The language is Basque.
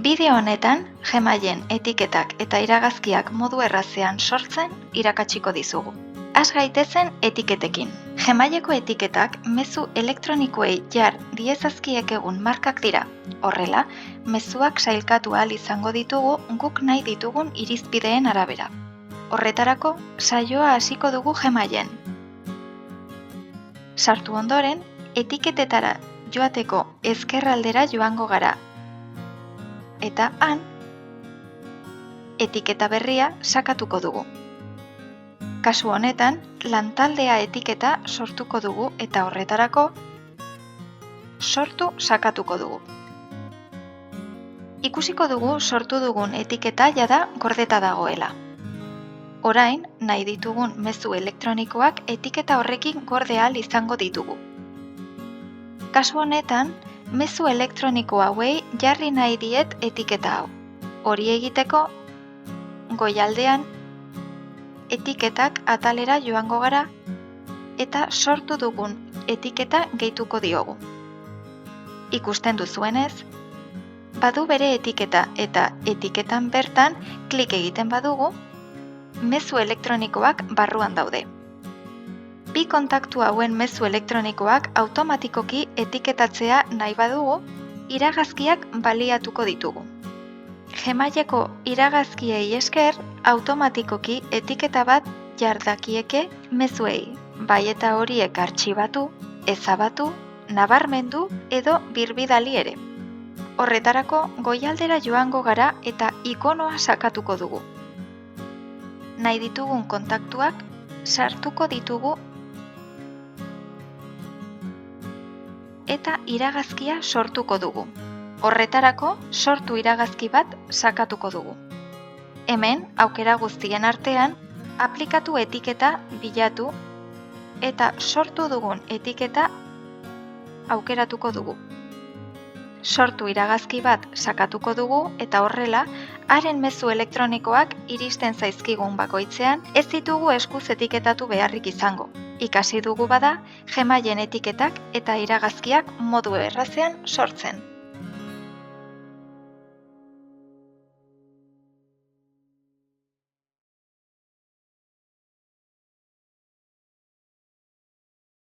Bideo honetan, Gmailen etiketak eta iragazkiak modu errazean sortzen irakatsiko dizugu. Has gaitezen etiketekin. Gmaileko etiketak mezu elektronikoei jar diezazkiek egun markak dira. Horrela, mezuak sailkatu ahal izango ditugu guk nahi ditugun irizpideen arabera. Horretarako, saioa hasiko dugu Gmailen. Sartu ondoren, etiketetara joateko ezkerraldera joango gara. Eta han, etiketa berria sakatuko dugu. Kasu honetan, lantaldea etiketa sortuko dugu eta horretarako sortu sakatuko dugu. Ikusiko dugu sortu dugun etiketa jada gordeta dagoela. Orain, nahi ditugun mezu elektronikoak etiketa horrekin gorde ahal izango ditugu. Kasu honetan, mezu elektroniko hauei jarri nahi diet etiketa hau. Hori egiteko, goialdean, etiketak atalera joango gara eta sortu dugun etiketa gehituko diogu. Ikusten duzuenez, badu bere etiketa eta etiketan bertan klik egiten badugu, mezu elektronikoak barruan daude. Bi kontaktu hauen mezu elektronikoak automatikoki etiketatzea nahi badugu, iragazkiak baliatuko ditugu. Gmaileko iragazkiei esker, automatikoki etiketa bat jardakieke mezuei, bai eta horiek artxibatu, ezabatu, nabarmendu edo birbidali ere. Horretarako goialdera joango gara eta ikonoa sakatuko dugu. Nahi ditugun kontaktuak sartuko ditugu eta iragazkia sortuko dugu. Horretarako, sortu iragazki bat sakatuko dugu. Hemen, aukera guztien artean, aplikatu etiketa bilatu eta sortu dugun etiketa aukeratuko dugu. Sortu iragazki bat sakatuko dugu eta horrela, haren mezu elektronikoak iristen zaizkigun bakoitzean ez ditugu eskuz etiketatu beharrik izango. Ikasi dugu bada, Gmailen etiketak eta iragazkiak modu errazean sortzen.